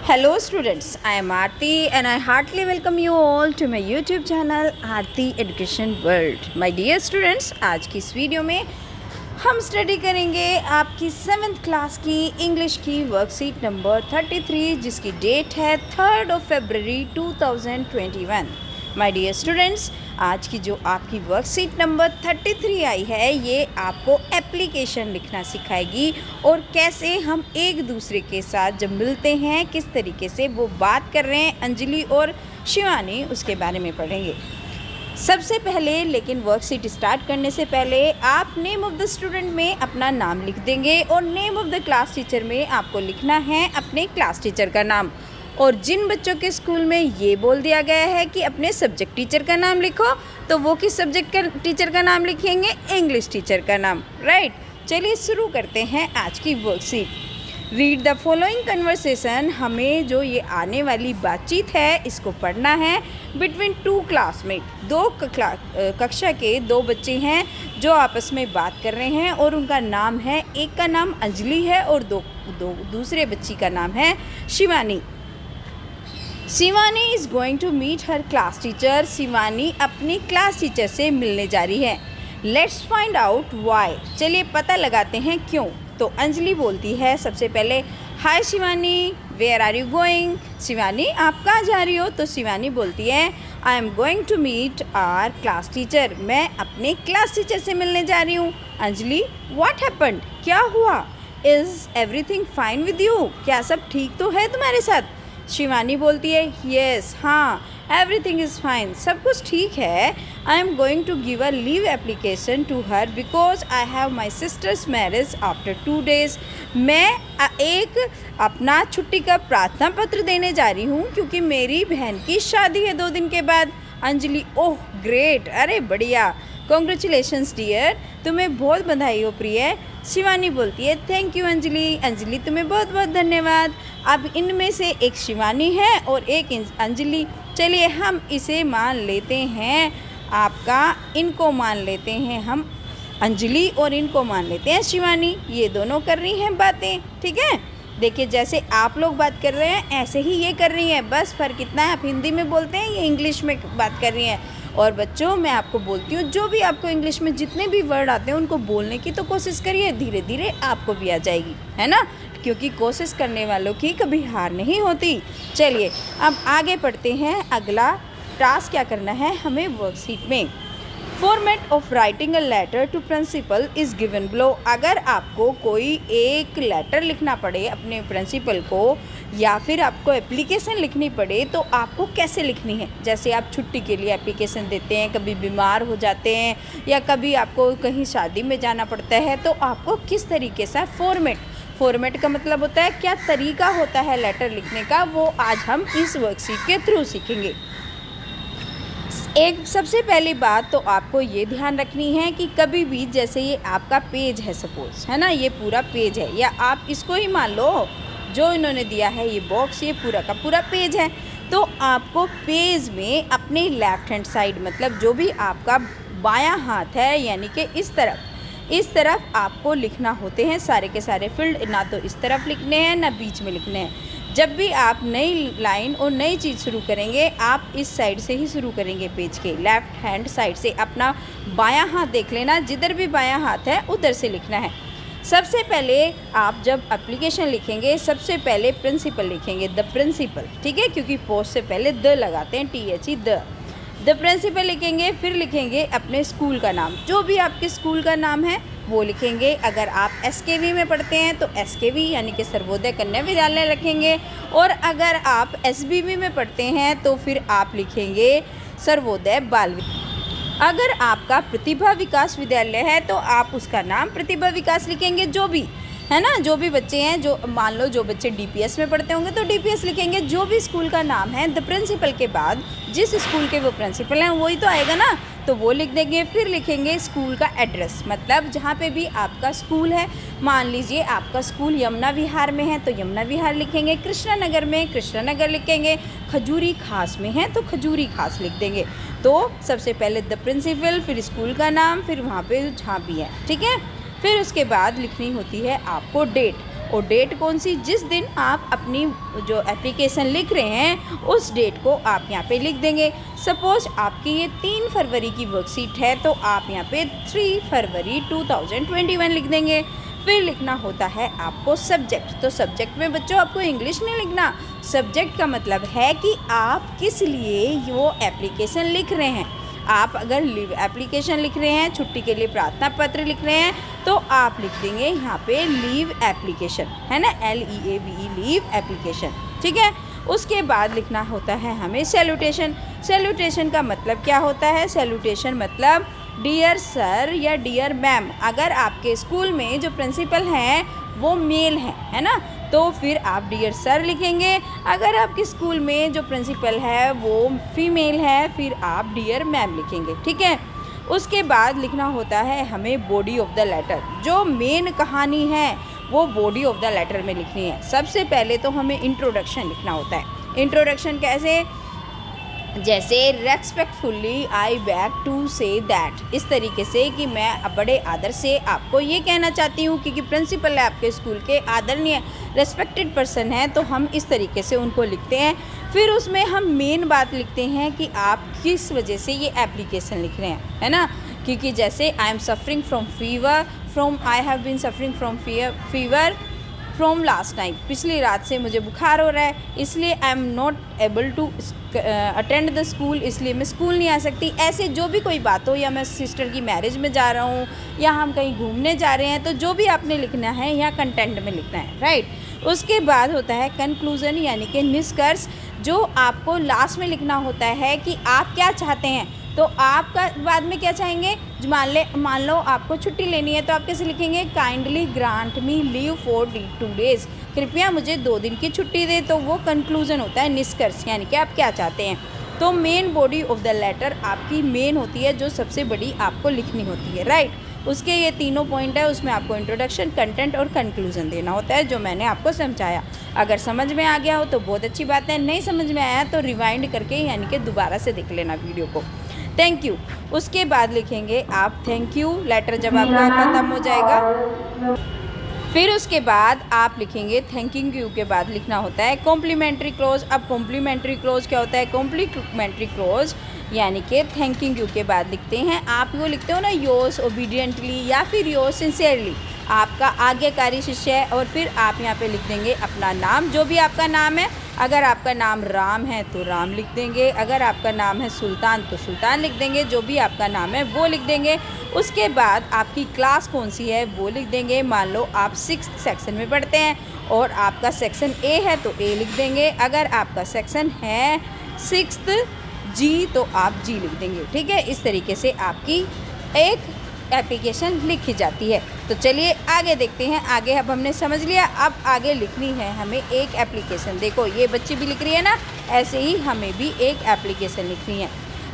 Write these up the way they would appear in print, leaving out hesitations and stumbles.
Hello students, I am Aarti and I heartily welcome you all to my YouTube channel Aarti Education World. My dear students, आज की इस video में हम study करेंगे आपकी 7th class की English की वर्कशीट नंबर 33 जिसकी डेट है 3rd February 2021। My dear students, आज की जो आपकी वर्कशीट नंबर 33 आई है ये आपको एप्लीकेशन लिखना सिखाएगी और कैसे हम एक दूसरे के साथ जब मिलते हैं किस तरीके से वो बात कर रहे हैं अंजलि और शिवानी उसके बारे में पढ़ेंगे। सबसे पहले लेकिन वर्कशीट स्टार्ट करने से पहले आप नेम ऑफ़ द स्टूडेंट में अपना नाम लिख देंगे और name of the class teacher में आपको लिखना है अपने क्लास टीचर का नाम। और जिन बच्चों के स्कूल में ये बोल दिया गया है कि अपने सब्जेक्ट टीचर का नाम लिखो तो वो किस सब्जेक्ट का टीचर का नाम लिखेंगे? इंग्लिश टीचर का नाम, राइट। चलिए शुरू करते हैं आज की worksheet. Read the following conversation, हमें जो ये आने वाली बातचीत है इसको पढ़ना है बिटवीन टू क्लासमेट। दो कक्षा के दो बच्चे हैं जो आपस में बात कर रहे हैं और उनका नाम है, एक का नाम अंजलि है और दूसरे बच्ची का नाम है Shivani. Shivani is going to meet her class teacher, Shivani अपनी क्लास टीचर से मिलने जा रही है। लेट्स फाइंड आउट वाई, चलिए पता लगाते हैं क्यों। तो अंजलि बोलती है सबसे पहले, hi Shivani, where are you going? Shivani आप कहाँ जा रही हो? तो शिवानी बोलती है, I am going to meet our class teacher, मैं अपने क्लास टीचर से मिलने जा रही हूँ। अंजलि, व्हाट हैपेंड, क्या हुआ? Is everything fine with you, क्या सब ठीक तो है तुम्हारे साथ? शिवानी बोलती है, येस, हाँ, एवरीथिंग इज़ फाइन, सब कुछ ठीक है। I am going to give a leave application to her because I have my sister's marriage after 2 days। मैं एक अपना छुट्टी का प्रार्थना पत्र देने जा रही हूँ क्योंकि मेरी बहन की शादी है 2 दिन के बाद। अंजलि, ओह ग्रेट, अरे बढ़िया, कॉन्ग्रेचुलेशंस डियर, तुम्हें बहुत बधाई हो प्रिय। शिवानी बोलती है, थैंक यू अंजलि, अंजलि तुम्हें बहुत बहुत धन्यवाद। अब इनमें से एक शिवानी है और एक अंजलि, चलिए हम इसे मान लेते हैं आपका, इनको मान लेते हैं हम अंजलि और इनको मान लेते हैं शिवानी। ये दोनों कर रही हैं बातें, ठीक है। देखिए जैसे आप लोग बात कर रहे हैं ऐसे ही ये कर रही हैं, बस फ़र्क इतना है आप हिंदी में बोलते हैं, ये इंग्लिश में बात कर रही हैं। और बच्चों मैं आपको बोलती हूँ जो भी आपको इंग्लिश में जितने भी वर्ड आते हैं उनको बोलने की तो कोशिश करिए, धीरे धीरे आपको भी आ जाएगी, है ना, क्योंकि कोशिश करने वालों की कभी हार नहीं होती। चलिए अब आगे पढ़ते हैं, अगला टास्क क्या करना है हमें वर्कशीट में। Format of writing a letter to principal is given below. अगर आपको कोई एक लेटर लिखना पड़े अपने प्रिंसिपल को या फिर आपको एप्लीकेशन लिखनी पड़े तो आपको कैसे लिखनी है? जैसे आप छुट्टी के लिए एप्लीकेशन देते हैं, कभी बीमार हो जाते हैं या कभी आपको कहीं शादी में जाना पड़ता है तो आपको किस तरीके से फॉर्मेट का मतलब होता है क्या तरीका होता है लेटर लिखने का, वो आज हम इस वर्कशीट के थ्रू सीखेंगे। एक सबसे पहली बात तो आपको ये ध्यान रखनी है कि कभी भी जैसे ये आपका पेज है सपोज, है ना, ये पूरा पेज है या आप इसको ही मान लो जो इन्होंने दिया है ये बॉक्स, ये पूरा का पूरा पेज है, तो आपको पेज में अपने लेफ़्ट हैंड साइड मतलब जो भी आपका बायां हाथ है यानी कि इस तरफ आपको लिखना होते हैं सारे के सारे फील्ड, ना तो इस तरफ लिखने हैं ना बीच में लिखने हैं। जब भी आप नई लाइन और नई चीज़ शुरू करेंगे आप इस साइड से ही शुरू करेंगे, पेज के लेफ़्ट हैंड साइड से अपना बायां हाथ देख लेना, जिधर भी बायां हाथ है उधर से लिखना है। सबसे पहले आप जब एप्लीकेशन लिखेंगे सबसे पहले प्रिंसिपल लिखेंगे, द प्रिंसिपल, ठीक है, क्योंकि पोस्ट से पहले द लगाते हैं, THE द प्रिंसिपल लिखेंगे। फिर लिखेंगे अपने स्कूल का नाम, जो भी आपके स्कूल का नाम है वो लिखेंगे। अगर आप SKV में पढ़ते हैं तो SKV यानी कि सर्वोदय कन्या विद्यालय लिखेंगे, और अगर आप SBV में पढ़ते हैं तो फिर आप लिखेंगे सर्वोदय बाल विद्यालय। अगर आपका प्रतिभा विकास विद्यालय है तो आप उसका नाम प्रतिभा विकास लिखेंगे, जो भी है ना, जो भी बच्चे हैं, जो मान लो जो बच्चे DPS में पढ़ते होंगे तो DPS लिखेंगे। जो भी स्कूल का नाम है द प्रिंसिपल के बाद जिस स्कूल के वो प्रिंसिपल हैं वही तो आएगा ना, तो वो लिख देंगे। फिर लिखेंगे स्कूल का एड्रेस, मतलब जहाँ पे भी आपका स्कूल है, मान लीजिए आपका स्कूल यमुना विहार में है तो यमुना विहार लिखेंगे, कृष्णा नगर में कृष्णा नगर लिखेंगे, खजूरी खास में है तो खजूरी खास लिख देंगे। तो सबसे पहले द प्रिंसिपल, फिर स्कूल का नाम, फिर वहाँ पे जहाँ भी है, ठीक है। फिर उसके बाद लिखनी होती है आपको डेट। और डेट कौन सी, जिस दिन आप अपनी जो एप्लीकेशन लिख रहे हैं उस डेट को आप यहाँ पे लिख देंगे। सपोज आपकी ये 3 फरवरी की वर्कशीट है तो आप यहाँ पे 3 फरवरी 2021 लिख देंगे। फिर लिखना होता है आपको सब्जेक्ट। तो सब्जेक्ट में बच्चों आपको इंग्लिश नहीं लिखना, सब्जेक्ट का मतलब है कि आप किस लिए वो एप्लीकेशन लिख रहे हैं। आप अगर लीव एप्लीकेशन लिख रहे हैं, छुट्टी के लिए प्रार्थना पत्र लिख रहे हैं, तो आप लिख देंगे यहाँ पे लीव एप्लीकेशन, है ना, LEAVE लीव एप्लीकेशन, ठीक है। उसके बाद लिखना होता है हमें सैल्यूटेशन। सैल्यूटेशन का मतलब क्या होता है, सैल्यूटेशन मतलब डियर सर या डियर मैम। अगर आपके स्कूल में जो प्रिंसिपल हैं वो मेल है ना, तो फिर आप डियर सर लिखेंगे। अगर आपके स्कूल में जो प्रिंसिपल है वो फीमेल है, फिर आप डियर मैम लिखेंगे, ठीक है। उसके बाद लिखना होता है हमें बॉडी ऑफ द लेटर। जो मेन कहानी है वो बॉडी ऑफ द लेटर में लिखनी है। सबसे पहले तो हमें इंट्रोडक्शन लिखना होता है। इंट्रोडक्शन कैसे, जैसे respectfully I beg to say that, इस तरीके से कि मैं बड़े आदर से आपको ये कहना चाहती हूँ, क्योंकि प्रिंसिपल है आपके स्कूल के, आदरणीय रेस्पेक्टेड पर्सन है, तो हम इस तरीके से उनको लिखते हैं। फिर उसमें हम मेन बात लिखते हैं कि आप किस वजह से ये एप्लीकेशन लिख रहे हैं, है ना। क्योंकि जैसे I am suffering from fever, I have been suffering from fever from last night, पिछली रात से मुझे बुखार हो रहा है, इसलिए I am not able to attend the school, इसलिए मैं स्कूल नहीं आ सकती। ऐसे जो भी कोई बात हो, या मैं सिस्टर की मैरिज में जा रहा हूँ, या हम कहीं घूमने जा रहे हैं, तो जो भी आपने लिखना है यहाँ कंटेंट में लिखना है, राइट। उसके बाद होता है कंक्लूज़न, यानी कि निष्कर्ष, जो आपको लास्ट में लिखना होता है कि आप क्या चाहते हैं। तो आपका बाद में क्या चाहेंगे, मान लो आपको छुट्टी लेनी है, तो आप कैसे लिखेंगे, kindly grant me leave for 2 days, कृपया मुझे 2 दिन की छुट्टी दे। तो वो कंक्लूज़न होता है, निष्कर्ष, यानी कि आप क्या चाहते हैं। तो main body of the letter आपकी मेन होती है, जो सबसे बड़ी आपको लिखनी होती है, राइट। उसके ये तीनों पॉइंट है, उसमें आपको इंट्रोडक्शन, कंटेंट और कंक्लूज़न देना होता है, जो मैंने आपको समझाया। अगर समझ में आ गया हो तो बहुत अच्छी बात है, नहीं समझ में आया तो रिवाइंड करके यानी कि दोबारा से देख लेना वीडियो को। Thank you. उसके बाद लिखेंगे आप थैंक यू लेटर, जब आपका ख़त्म हो जाएगा। फिर उसके बाद आप लिखेंगे थैंकिंग यू के बाद लिखना होता है कॉम्प्लीमेंट्री क्लोज। अब कॉम्प्लीमेंट्री क्लोज क्या होता है, कॉम्प्लीमेंट्री क्लोज यानी कि थैंकिंग यू के बाद लिखते हैं, आप वो लिखते हो ना, योर्स ओबीडियंटली या फिर योर्स सिंसियरली, आपका आज्ञाकारी शिष्य है। और फिर आप यहाँ पे लिख देंगे अपना नाम, जो भी आपका नाम है। अगर आपका नाम राम है तो राम लिख देंगे, अगर आपका नाम है सुल्तान तो सुल्तान लिख देंगे, जो भी आपका नाम है वो लिख देंगे। उसके बाद आपकी क्लास कौन सी है वो लिख देंगे। मान लो आप 6th सेक्शन में पढ़ते हैं और आपका सेक्शन ए है तो ए लिख देंगे, अगर आपका सेक्शन है 6th G तो आप G लिख देंगे, ठीक है। इस तरीके से आपकी एक एप्लीकेशन लिखी जाती है। तो चलिए आगे देखते हैं। आगे अब हमने समझ लिया, अब आगे लिखनी है हमें एक एप्लीकेशन। देखो ये बच्ची भी लिख रही है ना, ऐसे ही हमें भी एक एप्लीकेशन लिखनी है।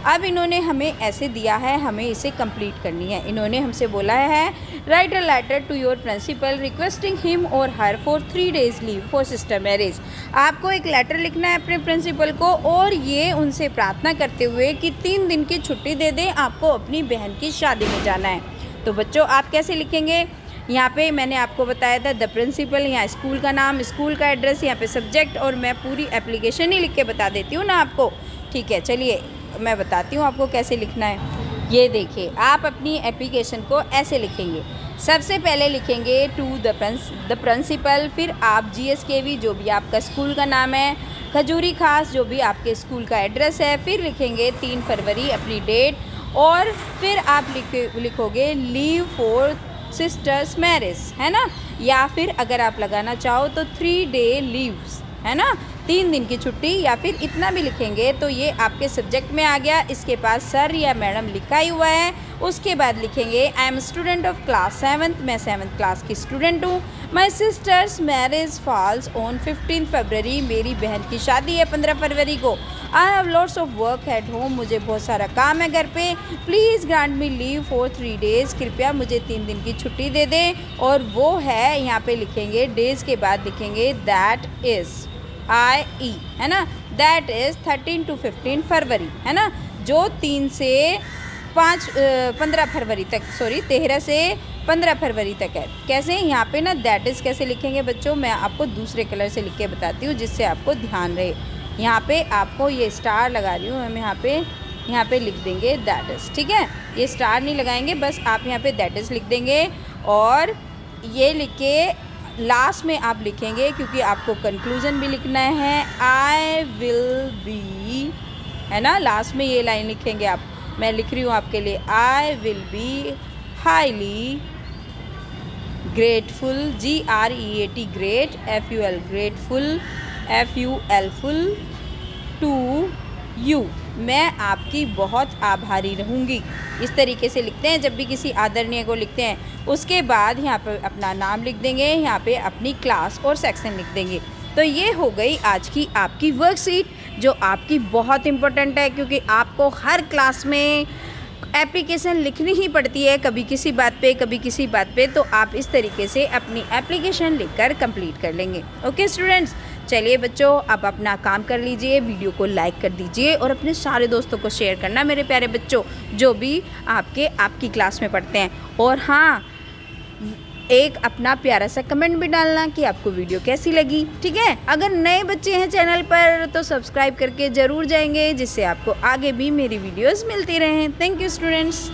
अब इन्होंने हमें ऐसे दिया है, हमें इसे कंप्लीट करनी है। इन्होंने हमसे बोला है write a letter to your principal requesting him और her for 3 days leave for sister marriage. आपको एक लेटर लिखना है अपने प्रिंसिपल को और ये उनसे प्रार्थना करते हुए कि 3 दिन की छुट्टी दे दें, आपको अपनी बहन की शादी में जाना है। तो बच्चों आप कैसे लिखेंगे, यहाँ पे मैंने आपको बताया था द प्रिंसिपल, यहाँ स्कूल का नाम, स्कूल का एड्रेस, यहाँ पे सब्जेक्ट, और मैं पूरी एप्लीकेशन ही लिख के बता देती हूँ ना आपको, ठीक है। चलिए मैं बताती हूँ आपको कैसे लिखना है। ये देखिए, आप अपनी एप्लीकेशन को ऐसे लिखेंगे। सबसे पहले लिखेंगे टू द प्रिंसिपल, फिर आप GSKV जो भी आपका स्कूल का नाम है, खजूरी खास जो भी आपके स्कूल का एड्रेस है, फिर लिखेंगे 3 फरवरी अपनी डेट, और फिर आप लिखोगे लीव फॉर सिस्टर्स मैरिज, है ना, या फिर अगर आप लगाना चाहो तो 3 day लीव्स, है ना, 3 दिन की छुट्टी, या फिर इतना भी लिखेंगे तो ये आपके सब्जेक्ट में आ गया। इसके पास सर या मैडम लिखा ही हुआ है। उसके बाद लिखेंगे I am student of class 7th, मैं 7th क्लास की स्टूडेंट हूँ। माई सिस्टर्स मैरिज फॉल्स ऑन 15 फरवरी, मेरी बहन की शादी है 15 फरवरी को। I have lots of work at home, मुझे बहुत सारा काम है घर पे। Please grant me leave for 3 days, कृपया मुझे 3 दिन की छुट्टी दे दें। और वो है, यहाँ पे लिखेंगे डेज़ के बाद लिखेंगे दैट इज़ IE, है ना, दैट इज़ 13 to 15 फरवरी, है ना, जो 3 से 15 फरवरी तक, 13 से 15 फरवरी तक है। कैसे यहाँ पे ना दैट इज़ कैसे लिखेंगे बच्चों, मैं आपको दूसरे कलर से लिख के बताती हूँ जिससे आपको ध्यान रहे। यहाँ पे आपको ये स्टार लगा रही हूँ, हम यहाँ पे लिख देंगे दैट इज़, ठीक है। ये स्टार नहीं लगाएंगे, बस आप यहाँ पे दैट इज़ लिख देंगे और ये लिख के लास्ट में आप लिखेंगे, क्योंकि आपको कंक्लूज़न भी लिखना है, आई विल बी, है ना। लास्ट में ये लाइन लिखेंगे आप, मैं लिख रही हूँ आपके लिए, I will be highly grateful, GREAT great, FUL grateful, FULफुल टू यू, मैं आपकी बहुत आभारी रहूँगी। इस तरीके से लिखते हैं जब भी किसी आदरणीय को लिखते हैं। उसके बाद यहाँ पर अपना नाम लिख देंगे, यहाँ पे अपनी क्लास और सेक्शन लिख देंगे। तो ये हो गई आज की आपकी वर्कशीट, जो आपकी बहुत इम्पोर्टेंट है, क्योंकि आपको हर क्लास में एप्लीकेशन लिखनी ही पड़ती है, कभी किसी बात पे कभी किसी बात पे। तो आप इस तरीके से अपनी एप्लीकेशन लिखकर कंप्लीट कर लेंगे। ओके स्टूडेंट्स, चलिए बच्चों, अब अपना काम कर लीजिए, वीडियो को लाइक कर दीजिए और अपने सारे दोस्तों को शेयर करना, मेरे प्यारे बच्चों, जो भी आपकी क्लास में पढ़ते हैं। और हाँ, एक अपना प्यारा सा कमेंट भी डालना कि आपको वीडियो कैसी लगी, ठीक है। अगर नए बच्चे हैं चैनल पर तो सब्सक्राइब करके ज़रूर जाएंगे, जिससे आपको आगे भी मेरी वीडियोस मिलती रहें। Thank you students.